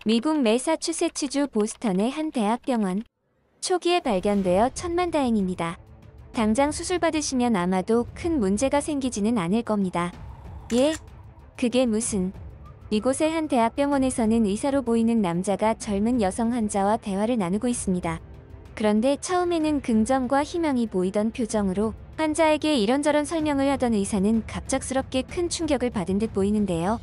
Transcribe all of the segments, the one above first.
미국 매사추세츠주 보스턴의 한 대학병원. 초기에 발견되어 천만다행입니다. 당장 수술 받으시면 아마도 큰 문제가 생기지는 않을 겁니다. 예? 그게 무슨... 이곳의 한 대학병원에서는 의사로 보이는 남자가 젊은 여성 환자와 대화를 나누고 있습니다. 그런데 처음에는 긍정과 희망이 보이던 표정으로 환자에게 이런저런 설명을 하던 의사는 갑작스럽게 큰 충격을 받은 듯 보이는데요.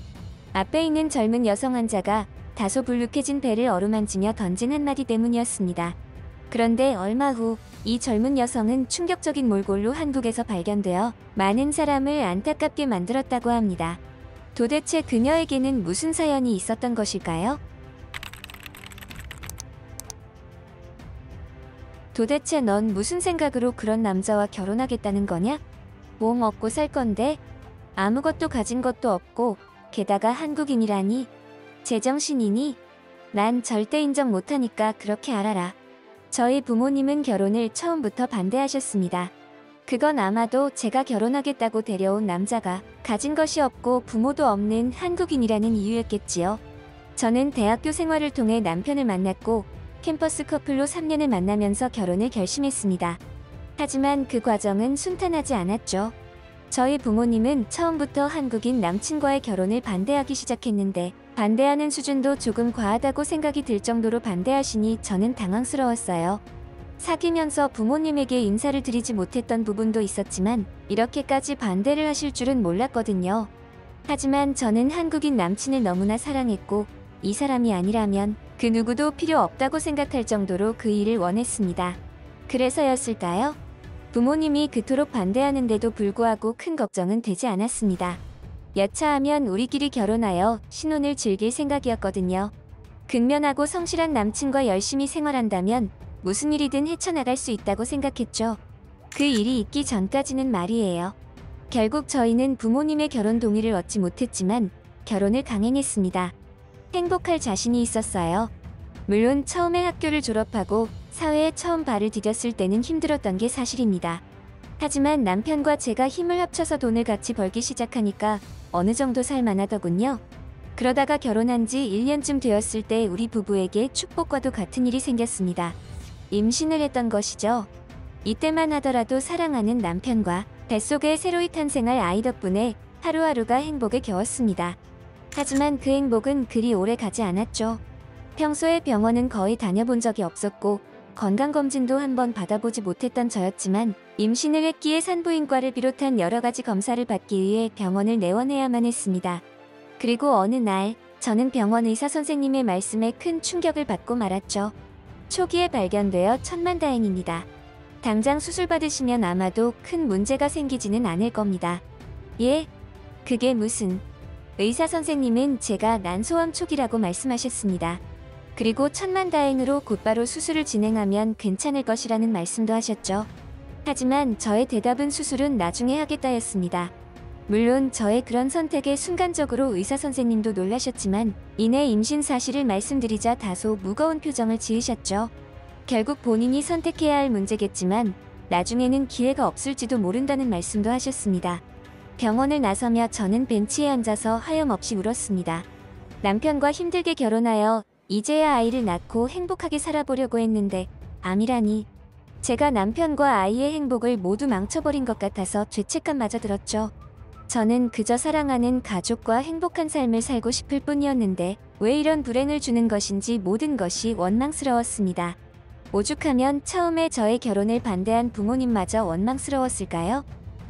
앞에 있는 젊은 여성 환자가 다소 불룩해진 배를 어루만지며 던진 한마디 때문이었습니다. 그런데 얼마 후 이 젊은 여성은 충격적인 몰골로 한국에서 발견되어 많은 사람을 안타깝게 만들었다고 합니다. 도대체 그녀에게는 무슨 사연이 있었던 것일까요? 도대체 넌 무슨 생각으로 그런 남자와 결혼하겠다는 거냐? 뭐 먹고 살 건데? 아무것도 가진 것도 없고 게다가 한국인이라니? 제정신이니? 난 절대 인정 못하니까 그렇게 알아라. 저희 부모님은 결혼을 처음부터 반대하셨습니다. 그건 아마도 제가 결혼하겠다고 데려온 남자가 가진 것이 없고 부모도 없는 한국인이라는 이유였겠지요. 저는 대학교 생활을 통해 남편을 만났고 캠퍼스 커플로 3년을 만나면서 결혼을 결심했습니다. 하지만 그 과정은 순탄하지 않았죠. 저희 부모님은 처음부터 한국인 남친과의 결혼을 반대하기 시작했는데 반대하는 수준도 조금 과하다고 생각이 들 정도로 반대하시니 저는 당황스러웠어요. 사귀면서 부모님에게 인사를 드리지 못했던 부분도 있었지만 이렇게까지 반대를 하실 줄은 몰랐거든요. 하지만 저는 한국인 남친을 너무나 사랑했고 이 사람이 아니라면 그 누구도 필요 없다고 생각할 정도로 그 일을 원했습니다. 그래서였을까요? 부모님이 그토록 반대하는데도 불구하고 큰 걱정은 되지 않았습니다. 여차하면 우리끼리 결혼하여 신혼을 즐길 생각이었거든요. 근면하고 성실한 남친과 열심히 생활한다면 무슨 일이든 헤쳐나갈 수 있다고 생각했죠. 그 일이 있기 전까지는 말이에요. 결국 저희는 부모님의 결혼 동의를 얻지 못했지만 결혼을 강행했습니다. 행복할 자신이 있었어요. 물론 처음에 학교를 졸업하고 사회에 처음 발을 디뎠을 때는 힘들었던 게 사실입니다. 하지만 남편과 제가 힘을 합쳐서 돈을 같이 벌기 시작하니까 어느 정도 살만하더군요. 그러다가 결혼한 지 1년쯤 되었을 때 우리 부부에게 축복과도 같은 일이 생겼습니다. 임신을 했던 것이죠. 이때만 하더라도 사랑하는 남편과 뱃속에 새로이 탄생할 아이 덕분에 하루하루가 행복에 겨웠습니다. 하지만 그 행복은 그리 오래 가지 않았죠. 평소에 병원은 거의 다녀본 적이 없었고 건강검진도 한번 받아보지 못했던 저였지만 임신을 했기에 산부인과를 비롯한 여러가지 검사를 받기 위해 병원을 내원해야만 했습니다. 그리고 어느 날 저는 병원 의사 선생님의 말씀에 큰 충격을 받고 말았죠. 초기에 발견되어 천만다행입니다. 당장 수술 받으시면 아마도 큰 문제가 생기지는 않을 겁니다. 예? 그게 무슨... 의사 선생님은 제가 난소암 초기라고 말씀하셨습니다. 그리고 천만다행으로 곧바로 수술을 진행하면 괜찮을 것이라는 말씀도 하셨죠. 하지만 저의 대답은 수술은 나중에 하겠다였습니다. 물론 저의 그런 선택에 순간적으로 의사 선생님도 놀라셨지만 이내 임신 사실을 말씀드리자 다소 무거운 표정을 지으셨죠. 결국 본인이 선택해야 할 문제겠지만 나중에는 기회가 없을지도 모른다는 말씀도 하셨습니다. 병원을 나서며 저는 벤치에 앉아서 하염없이 울었습니다. 남편과 힘들게 결혼하여 이제야 아이를 낳고 행복하게 살아보려고 했는데 암이라니. 제가 남편과 아이의 행복을 모두 망쳐버린 것 같아서 죄책감마저 들었죠. 저는 그저 사랑하는 가족과 행복한 삶을 살고 싶을 뿐이었는데 왜 이런 불행을 주는 것인지 모든 것이 원망스러웠습니다. 오죽하면 처음에 저의 결혼을 반대한 부모님마저 원망스러웠을까요?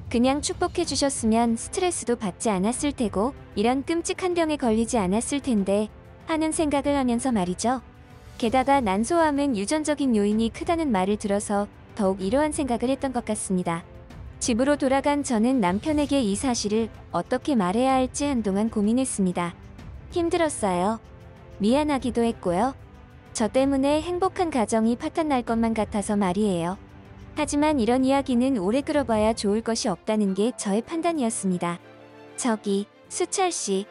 그냥 축복해 주셨으면 스트레스도 받지 않았을 테고 이런 끔찍한 병에 걸리지 않았을 텐데 하는 생각을 하면서 말이죠. 게다가 난소암은 유전적인 요인이 크다는 말을 들어서 더욱 이러한 생각을 했던 것 같습니다. 집으로 돌아간 저는 남편에게 이 사실을 어떻게 말해야 할지 한동안 고민했습니다. 힘들었어요. 미안하기도 했고요. 저 때문에 행복한 가정이 파탄날 것만 같아서 말이에요. 하지만 이런 이야기는 오래 끌어봐야 좋을 것이 없다는 게 저의 판단이었습니다. 저기, 수철씨.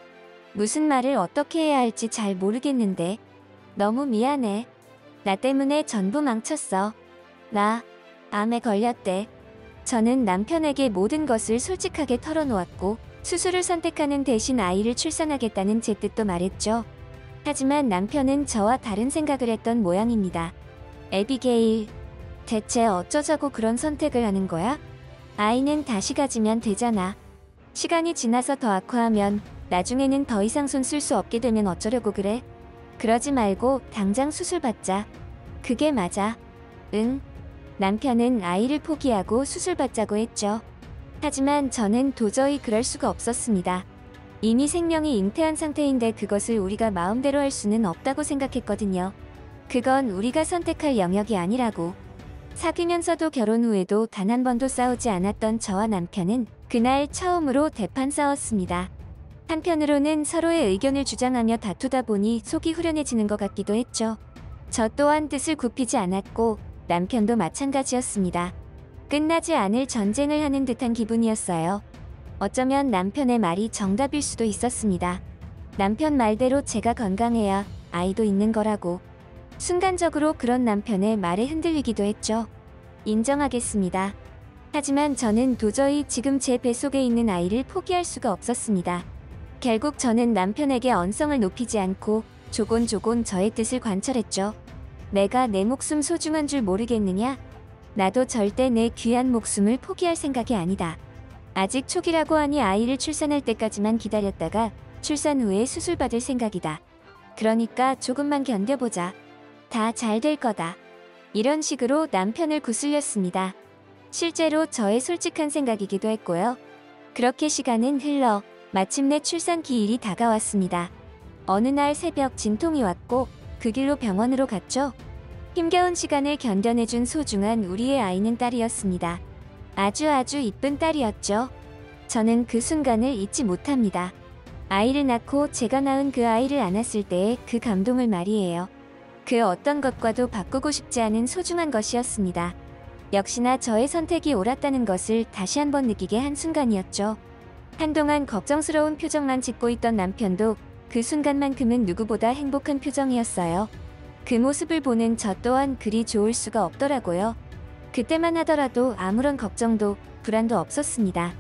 무슨 말을 어떻게 해야 할지 잘 모르겠는데. 너무 미안해. 나 때문에 전부 망쳤어. 나 암에 걸렸대. 저는 남편에게 모든 것을 솔직하게 털어놓았고 수술을 선택하는 대신 아이를 출산하겠다는 제 뜻도 말했죠. 하지만 남편은 저와 다른 생각을 했던 모양입니다. 에비게일, 대체 어쩌자고 그런 선택을 하는 거야? 아이는 다시 가지면 되잖아. 시간이 지나서 더 악화하면 나중에는 더 이상 손 쓸 수 없게 되면 어쩌려고 그래? 그러지 말고 당장 수술 받자. 그게 맞아. 응. 남편은 아이를 포기하고 수술 받자고 했죠. 하지만 저는 도저히 그럴 수가 없었습니다. 이미 생명이 잉태한 상태인데 그것을 우리가 마음대로 할 수는 없다고 생각했거든요. 그건 우리가 선택할 영역이 아니라고. 사귀면서도 결혼 후에도 단 한 번도 싸우지 않았던 저와 남편은 그날 처음으로 대판 싸웠습니다. 한편으로는 서로의 의견을 주장하며 다투다 보니 속이 후련해지는 것 같기도 했죠. 저 또한 뜻을 굽히지 않았고 남편도 마찬가지였습니다. 끝나지 않을 전쟁을 하는 듯한 기분이었어요. 어쩌면 남편의 말이 정답일 수도 있었습니다. 남편 말대로 제가 건강해야 아이도 있는 거라고. 순간적으로 그런 남편의 말에 흔들리기도 했죠. 인정하겠습니다. 하지만 저는 도저히 지금 제 뱃속에 있는 아이를 포기할 수가 없었습니다. 결국 저는 남편에게 언성을 높이지 않고 조곤조곤 저의 뜻을 관철했죠. 내가 내 목숨 소중한 줄 모르겠느냐? 나도 절대 내 귀한 목숨을 포기할 생각이 아니다. 아직 초기라고 하니 아이를 출산할 때까지만 기다렸다가 출산 후에 수술 받을 생각이다. 그러니까 조금만 견뎌보자. 다 잘 될 거다. 이런 식으로 남편을 구슬렸습니다. 실제로 저의 솔직한 생각이기도 했고요. 그렇게 시간은 흘러 마침내 출산 기일이 다가왔습니다. 어느 날 새벽 진통이 왔고 그 길로 병원으로 갔죠. 힘겨운 시간을 견뎌내준 소중한 우리의 아이는 딸이었습니다. 아주 이쁜 딸이었죠. 저는 그 순간을 잊지 못합니다. 아이를 낳고 제가 낳은 그 아이를 안았을 때의 그 감동을 말이에요. 그 어떤 것과도 바꾸고 싶지 않은 소중한 것이었습니다. 역시나 저의 선택이 옳았다는 것을 다시 한번 느끼게 한 순간이었죠. 한동안 걱정스러운 표정만 짓고 있던 남편도 그 순간만큼은 누구보다 행복한 표정이었어요. 그 모습을 보는 저 또한 그리 좋을 수가 없더라고요. 그때만 하더라도 아무런 걱정도 불안도 없었습니다.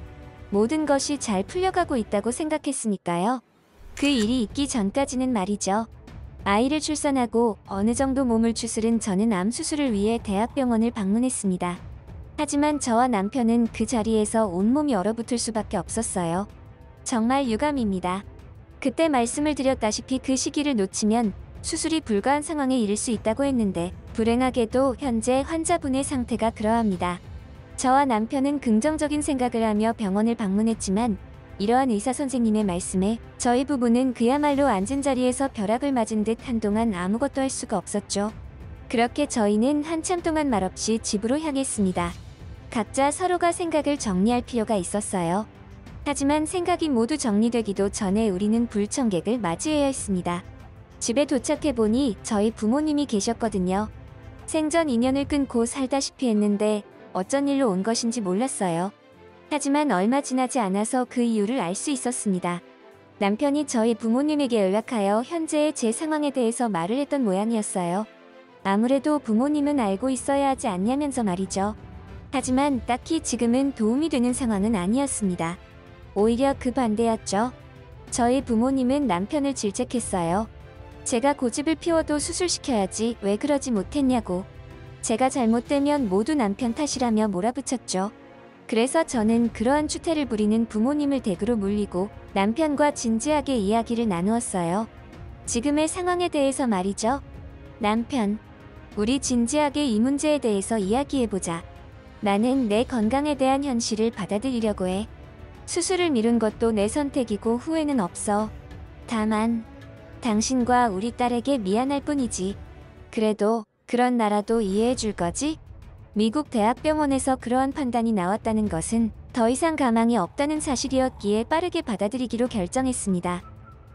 모든 것이 잘 풀려가고 있다고 생각했으니까요. 그 일이 있기 전까지는 말이죠. 아이를 출산하고 어느 정도 몸을 추스른 저는 암 수술을 위해 대학병원을 방문했습니다. 하지만 저와 남편은 그 자리에서 온몸이 얼어붙을 수밖에 없었어요. 정말 유감입니다. 그때 말씀을 드렸다시피 그 시기를 놓치면 수술이 불가한 상황에 이를 수 있다고 했는데 불행하게도 현재 환자분의 상태가 그러합니다. 저와 남편은 긍정적인 생각을 하며 병원을 방문했지만 이러한 의사 선생님의 말씀에 저희 부부는 그야말로 앉은 자리에서 벼락을 맞은 듯 한동안 아무것도 할 수가 없었죠. 그렇게 저희는 한참 동안 말없이 집으로 향했습니다. 각자 서로가 생각을 정리할 필요가 있었어요. 하지만 생각이 모두 정리되기도 전에 우리는 불청객을 맞이해야 했습니다. 집에 도착해보니 저희 부모님이 계셨거든요. 생전 인연을 끊고 살다시피 했는데 어쩐 일로 온 것인지 몰랐어요. 하지만 얼마 지나지 않아서 그 이유를 알 수 있었습니다. 남편이 저희 부모님에게 연락하여 현재의 제 상황에 대해서 말을 했던 모양이었어요. 아무래도 부모님은 알고 있어야 하지 않냐면서 말이죠. 하지만 딱히 지금은 도움이 되는 상황은 아니었습니다. 오히려 그 반대였죠. 저희 부모님은 남편을 질책했어요. 제가 고집을 피워도 수술시켜야지 왜 그러지 못했냐고. 제가 잘못되면 모두 남편 탓이라며 몰아붙였죠. 그래서 저는 그러한 추태를 부리는 부모님을 댁으로 물리고 남편과 진지하게 이야기를 나누었어요. 지금의 상황에 대해서 말이죠. 남편, 우리 진지하게 이 문제에 대해서 이야기해보자. 나는 내 건강에 대한 현실을 받아들이려고 해. 수술을 미룬 것도 내 선택이고 후회는 없어. 다만 당신과 우리 딸에게 미안할 뿐이지. 그래도 그런 나라도 이해해 줄 거지? 미국 대학병원에서 그러한 판단이 나왔다는 것은 더 이상 가망이 없다는 사실이었기에 빠르게 받아들이기로 결정했습니다.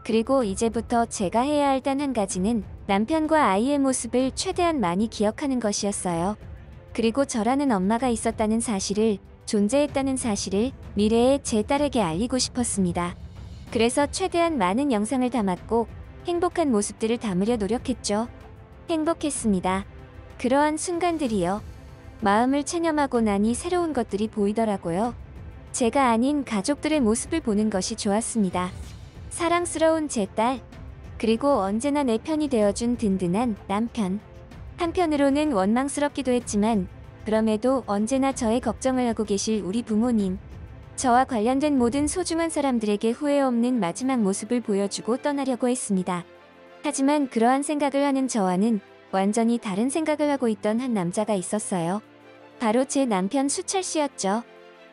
그리고 이제부터 제가 해야 할 단 한 가지는 남편과 아이의 모습을 최대한 많이 기억하는 것이었어요. 그리고 저라는 엄마가 있었다는 사실을, 존재했다는 사실을 미래의 제 딸에게 알리고 싶었습니다. 그래서 최대한 많은 영상을 담았고 행복한 모습들을 담으려 노력했죠. 행복했습니다. 그러한 순간들이요. 마음을 체념하고 나니 새로운 것들이 보이더라고요. 제가 아닌 가족들의 모습을 보는 것이 좋았습니다. 사랑스러운 제 딸, 그리고 언제나 내 편이 되어준 든든한 남편. 한편으로는 원망스럽기도 했지만 그럼에도 언제나 저의 걱정을 하고 계실 우리 부모님. 저와 관련된 모든 소중한 사람들에게 후회 없는 마지막 모습을 보여주고 떠나려고 했습니다. 하지만 그러한 생각을 하는 저와는 완전히 다른 생각을 하고 있던 한 남자가 있었어요. 바로 제 남편 수철 씨였죠.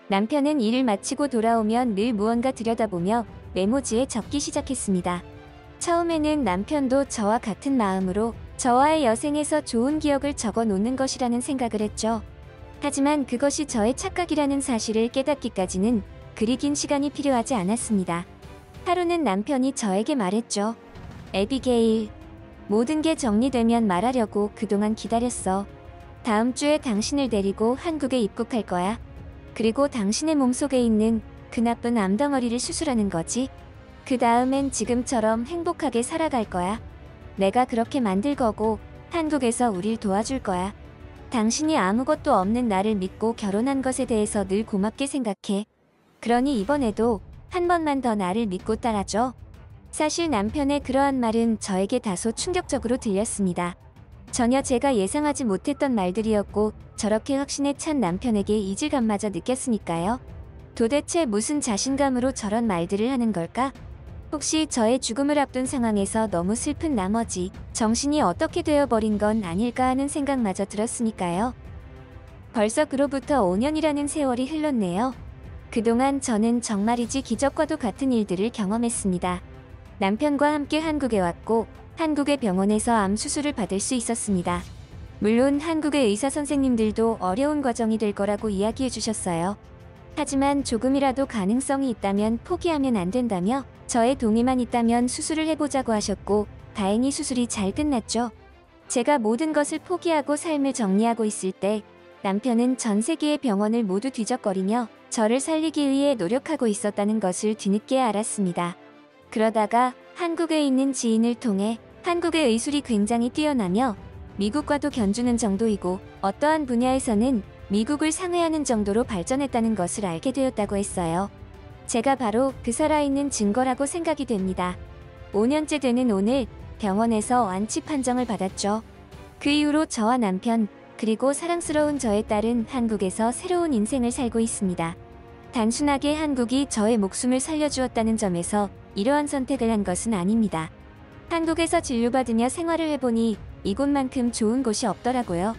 남편은 일을 마치고 돌아오면 늘 무언가 들여다보며 메모지에 적기 시작했습니다. 처음에는 남편도 저와 같은 마음으로 저와의 여생에서 좋은 기억을 적어 놓는 것이라는 생각을 했죠. 하지만 그것이 저의 착각이라는 사실을 깨닫기까지는 그리 긴 시간이 필요하지 않았습니다. 하루는 남편이 저에게 말했죠. 에비게일, 모든 게 정리되면 말하려고 그동안 기다렸어. 다음 주에 당신을 데리고 한국에 입국할 거야. 그리고 당신의 몸속에 있는 그 나쁜 암덩어리를 수술하는 거지. 그 다음엔 지금처럼 행복하게 살아갈 거야. 내가 그렇게 만들 거고 한국에서 우릴 도와줄 거야. 당신이 아무것도 없는 나를 믿고 결혼한 것에 대해서 늘 고맙게 생각해. 그러니 이번에도 한 번만 더 나를 믿고 따라줘. 사실 남편의 그러한 말은 저에게 다소 충격적으로 들렸습니다. 전혀 제가 예상하지 못했던 말들이었고 저렇게 확신에 찬 남편에게 이질감마저 느꼈으니까요. 도대체 무슨 자신감으로 저런 말들을 하는 걸까? 혹시 저의 죽음을 앞둔 상황에서 너무 슬픈 나머지 정신이 어떻게 되어버린 건 아닐까 하는 생각마저 들었으니까요. 벌써 그로부터 5년이라는 세월이 흘렀네요. 그동안 저는 정말이지 기적과도 같은 일들을 경험했습니다. 남편과 함께 한국에 왔고 한국의 병원에서 암 수술을 받을 수 있었습니다. 물론 한국의 의사 선생님들도 어려운 과정이 될 거라고 이야기해 주셨어요. 하지만 조금이라도 가능성이 있다면 포기하면 안 된다며 저의 동의만 있다면 수술을 해보자고 하셨고 다행히 수술이 잘 끝났죠. 제가 모든 것을 포기하고 삶을 정리하고 있을 때 남편은 전 세계의 병원을 모두 뒤적거리며 저를 살리기 위해 노력하고 있었다는 것을 뒤늦게 알았습니다. 그러다가 한국에 있는 지인을 통해 한국의 의술이 굉장히 뛰어나며 미국과도 견주는 정도이고 어떠한 분야에서는 미국을 상회하는 정도로 발전했다는 것을 알게 되었다고 했어요. 제가 바로 그 살아있는 증거라고 생각이 됩니다. 5년째 되는 오늘 병원에서 완치 판정을 받았죠. 그 이후로 저와 남편 그리고 사랑스러운 저의 딸은 한국에서 새로운 인생을 살고 있습니다. 단순하게 한국이 저의 목숨을 살려주었다는 점에서 이러한 선택을 한 것은 아닙니다. 한국에서 진료받으며 생활을 해보니 이곳만큼 좋은 곳이 없더라고요.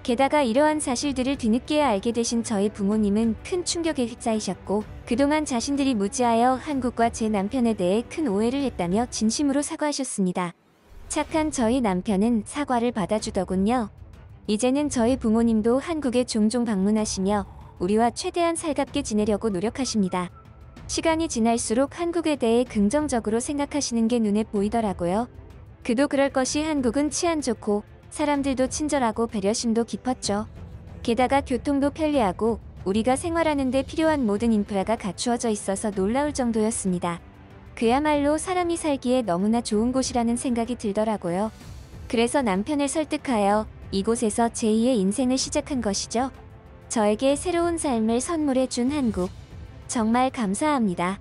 게다가 이러한 사실들을 뒤늦게 알게 되신 저희 부모님은 큰 충격에 휩싸이셨고 그동안 자신들이 무지하여 한국과 제 남편에 대해 큰 오해를 했다며 진심으로 사과하셨습니다. 착한 저희 남편은 사과를 받아주더군요. 이제는 저희 부모님도 한국에 종종 방문하시며 우리와 최대한 살갑게 지내려고 노력하십니다. 시간이 지날수록 한국에 대해 긍정적으로 생각하시는 게 눈에 보이더라고요. 그도 그럴 것이 한국은 치안 좋고 사람들도 친절하고 배려심도 깊었죠. 게다가 교통도 편리하고 우리가 생활하는 데 필요한 모든 인프라가 갖추어져 있어서 놀라울 정도였습니다. 그야말로 사람이 살기에 너무나 좋은 곳이라는 생각이 들더라고요. 그래서 남편을 설득하여 이곳에서 제2의 인생을 시작한 것이죠. 저에게 새로운 삶을 선물해 준 한국. 정말 감사합니다.